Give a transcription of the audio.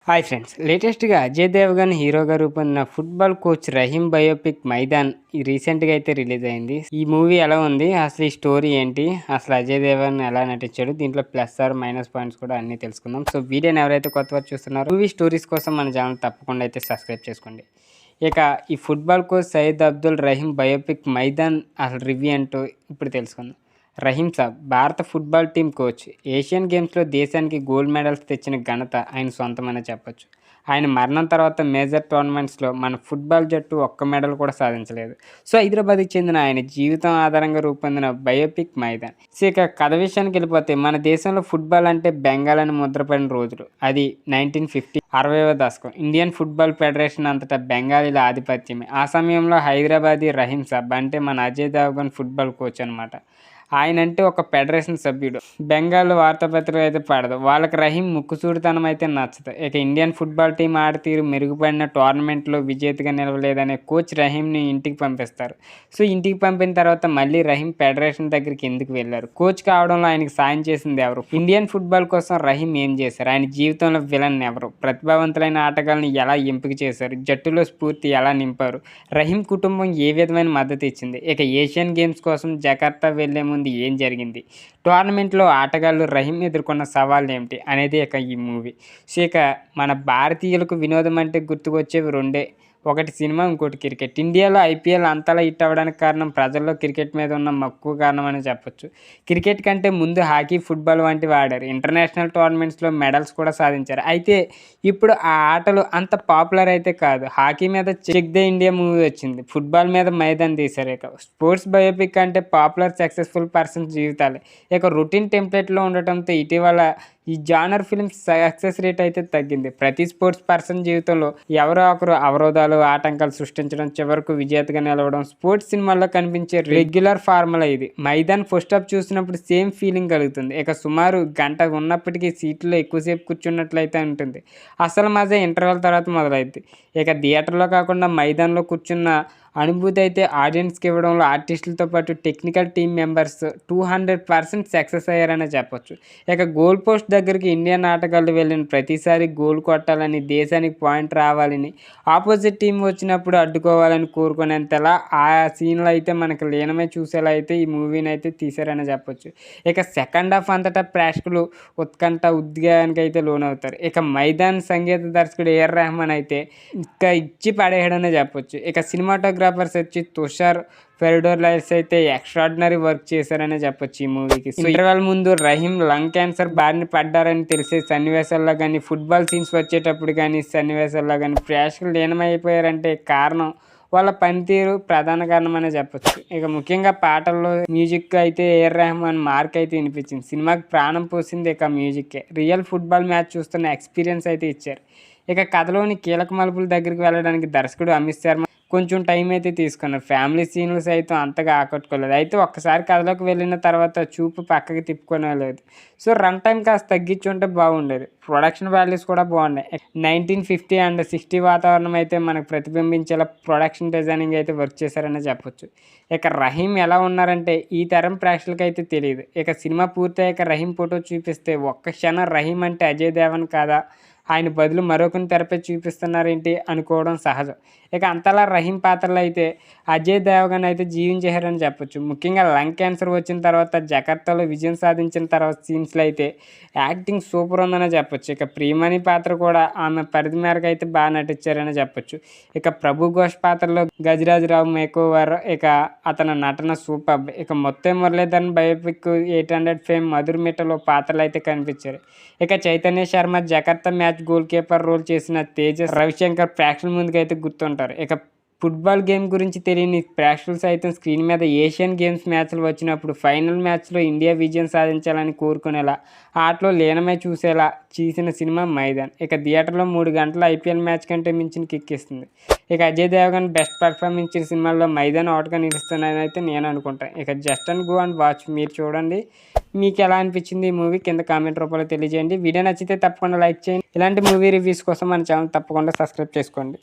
Hi friends, లేటెస్ట్‌గా అజయ్ దేవగన్ హీరోగా రూపొందిన football coach Rahim biopic 'Maidan' రీసెంట్‌గా అయితే రిలీజ్ అయింది. ఈ మూవీ ఎలా ఉంది? అసలు ఈ స్టోరీ ఏంటి? అసలు అజయ్ దేవగన్ ఎలా నటించాడు? దీంట్లో ప్లస్ ఆర్ మైనస్ పాయింట్స్ కూడా అన్నీ తెలుసుకుందాం. సో వీడియోని ఎవరైతే కొత్తవారు చూస్తున్నారో మూవీ స్టోరీస్ కోసం మన ఛానల్ తప్పకుండా అయితే సబ్స్క్రైబ్ చేసుకోండి. ఇక ఈ football coach Syed Abdul Rahim biopic 'Maidan' అసలు రివ్యూ ఏంటో ఇప్పుడు తెలుసుకుందాం. రహీమ్ సాబ్ భారత ఫుట్బాల్ టీం కోచ్. ఏషియన్ గేమ్స్లో దేశానికి గోల్డ్ మెడల్స్ తెచ్చిన ఘనత ఆయన సొంతమనే చెప్పొచ్చు. ఆయన మరణం తర్వాత మేజర్ టోర్నమెంట్స్లో మన ఫుట్బాల్ జట్టు ఒక్క మెడల్ కూడా సాధించలేదు. సో హైదరాబాద్కి చెందిన ఆయన జీవితం ఆధారంగా రూపొందిన బయోపిక్ 'మైదాన్'. సో ఇక కథ విషయానికి వెళ్ళిపోతే, మన దేశంలో ఫుట్బాల్ అంటే బెంగాల్ అని ముద్రపడిన రోజులు. అది 1950 60వ దశకం. ఇండియన్ ఫుట్బాల్ ఫెడరేషన్ అంతటా బెంగాలీల ఆధిపత్యమే. ఆ సమయంలో హైదరాబాదీ రహీమ్ సాబ్ అంటే మన అజయ్ దేవగన్ ఫుట్బాల్ కోచ్ అనమాట. ఆయన అంటే ఒక ఫెడరేషన్ సభ్యుడు. బెంగాల్ వార్తాపత్రిక అయితే పడదు. వాళ్ళకి రహీం ముక్కుసూడితనం అయితే నచ్చదు. ఇక ఇండియన్ ఫుట్బాల్ టీం ఆడతీరు మెరుగుపడిన టోర్నమెంట్లో విజేతగా నిలవలేదనే కోచ్ రహీంని ఇంటికి పంపిస్తారు. సో ఇంటికి పంపిన తర్వాత మళ్ళీ రహీం ఫెడరేషన్ దగ్గరికి ఎందుకు వెళ్ళారు? కోచ్ కావడంలో ఆయనకి సాయం చేసింది ఎవరు? ఇండియన్ ఫుట్బాల్ కోసం రహీం ఏం చేశారు? ఆయన జీవితంలో విలన్ ఎవరు? ప్రతిభావంతులైన ఆటగాళ్ళని ఎలా ఎంపిక చేశారు? జట్టులో స్ఫూర్తి ఎలా నింపారు? రహీం కుటుంబం ఏ విధమైన మద్దతు ఇచ్చింది? ఇక ఏషియన్ గేమ్స్ కోసం జకార్తా వెళ్లే ముందు ఏం జరిగింది? టోర్నమెంట్లో ఆటగాళ్ళు రహీం ఎదుర్కొన్న సవాళ్ళు ఏమిటి అనేది ఇక ఈ మూవీ. సో ఇక మన భారతీయులకు వినోదం అంటే గుర్తుకొచ్చేవి రెండే. ఒకటి సినిమా, ఇంకోటి క్రికెట్. ఇండియాలో ఐపీఎల్ అంతలా హిట్ అవ్వడానికి కారణం ప్రజల్లో క్రికెట్ మీద ఉన్న మక్కువ కారణం అని చెప్పొచ్చు. క్రికెట్ కంటే ముందు హాకీ, ఫుట్బాల్ వంటివి ఆడారు. ఇంటర్నేషనల్ టోర్నమెంట్స్లో మెడల్స్ కూడా సాధించారు. అయితే ఇప్పుడు ఆ ఆటలు అంత పాపులర్ అయితే కాదు. హాకీ మీద చెక్ ద ఇండియా మూవీ వచ్చింది. ఫుట్బాల్ మీద మైదాన్ తీశారు. ఇక స్పోర్ట్స్ బయోపిక్ అంటే పాపులర్ సక్సెస్ఫుల్ పర్సన్స్ జీవితాలే. ఇక రొటీన్ టెంప్లెట్లో ఉండటంతో ఇటీవల ఈ జానర్ ఫిల్మ్స్ సక్సెస్ రేట్ అయితే తగ్గింది. ప్రతి స్పోర్ట్స్ పర్సన్ జీవితంలో ఎవరో ఒకరు అవరోధాలు, ఆటంకాలు సృష్టించడం, చివరకు విజేతగా నిలవడం స్పోర్ట్స్ సినిమాల్లో కనిపించే రెగ్యులర్ ఫార్ములా ఇది. మైదాన్ ఫస్ట్ హాఫ్ చూసినప్పుడు సేమ్ ఫీలింగ్ కలుగుతుంది. ఇక సుమారు గంట ఉన్నప్పటికీ సీట్లో ఎక్కువసేపు కూర్చున్నట్లయితే ఉంటుంది. అసలు మజా ఇంటర్వెల్ తర్వాత మొదలైద్ది. ఇక థియేటర్లో కాకుండా మైదాన్లో కూర్చున్న అనుభూతి అయితే ఆడియన్స్కి ఇవ్వడంలో ఆర్టిస్టులతో పాటు టెక్నికల్ టీమ్ మెంబర్స్ 200% సక్సెస్ అయ్యారనే చెప్పొచ్చు. ఇక గోల్ పోస్ట్ దగ్గరికి ఇండియన్ ఆటగాళ్ళు వెళ్ళిన ప్రతిసారి గోల్ కొట్టాలని, దేశానికి పాయింట్ రావాలని, ఆపోజిట్ టీం వచ్చినప్పుడు అడ్డుకోవాలని కోరుకునేంతలా ఆ సీన్లు అయితే మనకు లీనమే చూసేలా అయితే ఈ మూవీని అయితే తీశారని చెప్పొచ్చు. ఇక సెకండ్ హాఫ్ అంతటా ప్రేక్షకులు ఉత్కంఠ, ఉద్వేగానికి అయితే లోనవుతారు. ఇక మైదాన్ సంగీత దర్శకుడు ఏఆర్ రెహమాన్ అయితే ఇంకా ఇచ్చి పడేయడనే చెప్పొచ్చు. ఇక సినిమాటోగ్రాఫర్స్ వచ్చి తుషార్ ఫెర్డోలైస్ అయితే ఎక్స్ట్రాడినరీ వర్క్ చేశారనే చెప్పొచ్చు ఈ మూవీకి. సో ఇంటర్వెల్ ముందు రహీం లంగ్ క్యాన్సర్ బారిన పడ్డారని తెలిసే సన్నివేశాల్లో కానీ, ఫుట్బాల్ సీన్స్ వచ్చేటప్పుడు కానీ, సన్నివేశాల్లో కానీ ప్రేక్షకులు లీనమైపోయారంటే కారణం వాళ్ళ పనితీరు ప్రధాన కారణం అనే చెప్పొచ్చు. ఇక ముఖ్యంగా పాటల్లో మ్యూజిక్ అయితే ఏఆర్ రెహమాన్ మార్క్ అయితే వినిపించింది. సినిమాకి ప్రాణం పోసింది ఇక మ్యూజిక్కే. రియల్ ఫుట్బాల్ మ్యాచ్ చూస్తున్న ఎక్స్పీరియన్స్ అయితే ఇచ్చారు. ఇక కథలోని కీలక మలుపుల దగ్గరికి వెళ్ళడానికి దర్శకుడు అమిత్ శర్మ కొంచెం టైం అయితే తీసుకున్నారు. ఫ్యామిలీ సీన్లు సైతం అంతగా ఆకట్టుకోలేదు. అయితే ఒక్కసారి కథలోకి వెళ్ళిన తర్వాత చూపు పక్కకి తిప్పుకోలేదు. సో రన్ టైం కాస్త తగ్గించుంటే బాగుండేది. ప్రొడక్షన్ వాల్యూస్ కూడా బాగున్నాయి. 1950 అండ్ 60 వాతావరణం అయితే మనకు ప్రతిబింబించేలా ప్రొడక్షన్ డిజైనింగ్ అయితే వర్క్ చేశారని చెప్పొచ్చు. ఇక రహీం ఎలా ఉన్నారంటే ఈ తరం ప్రేక్షకులకి అయితే తెలియదు. ఇక సినిమా పూర్తయ్యాక రహీం ఫోటో చూపిస్తే ఒక్క క్షణం రహీం అంటే అజయ్ దేవగన్ కాదా, ఆయన బదులు మరొకరిని తెరపై చూపిస్తున్నారేంటి అనుకోవడం సహజం. ఇక అంతలా రహీం పాత్రలో అయితే అజయ్ దేవగన్ అయితే జీవించారని చెప్పొచ్చు. ముఖ్యంగా లంగ్ క్యాన్సర్ వచ్చిన తర్వాత జకార్తాలో విజయం సాధించిన తర్వాత సీన్స్లో అయితే యాక్టింగ్ సూపర్ ఉందనే చెప్పొచ్చు. ఇక ప్రియమణి పాత్ర కూడా ఆమె పరిధి మేరకు అయితే బాగా నటించారని చెప్పొచ్చు. ఇక ప్రభు ఘోష్ పాత్రలో గజరాజరావు మేకోవర్, ఇక అతని నటన సూపర్. ఇక మొత్తం మురళీధరన్ బయోపిక్ 800 ఫేమ్ మధుర్ మిట్టలో పాత్రలు అయితే కనిపించారు. ఇక Chaitanya Sharma Jakarta match goalkeeper role చేసిన తేజస్ రవిశంకర్ ప్రేక్షకుల ముందుకైతే గుర్తుంటారు. ఇక ఫుట్బాల్ గేమ్ గురించి తెలియని ప్రేక్షకులు సైతం స్క్రీన్ మీద ఏషియన్ గేమ్స్ మ్యాచ్లు వచ్చినప్పుడు ఫైనల్ మ్యాచ్లో ఇండియా విజయం సాధించాలని కోరుకునేలా, ఆటలో లీనమై చూసేలా చేసిన సినిమా మైదాన్. ఇక థియేటర్లో 3 గంటల ఐపీఎల్ మ్యాచ్ కంటే మించిన కిక్ ఇస్తుంది. ఇక అజయ్ దేవగన్ బెస్ట్ పర్ఫార్మెన్స్ ఇచ్చిన సినిమాల్లో మైదాన్ ఒకటిగా నిలుస్తుందని అయితే నేను అనుకుంటాను. ఇక just and go and watch. మీరు చూడండి, మీకు ఎలా అనిపించింది ఈ మూవీ కింద కామెంట్ రూపంలో తెలియజేయండి. వీడియో నచ్చితే తప్పకుండా లైక్ చేయండి. ఇలాంటి మూవీ రివ్యూస్ కోసం మన ఛానల్ తప్పకుండా సబ్స్క్రైబ్ చేసుకోండి.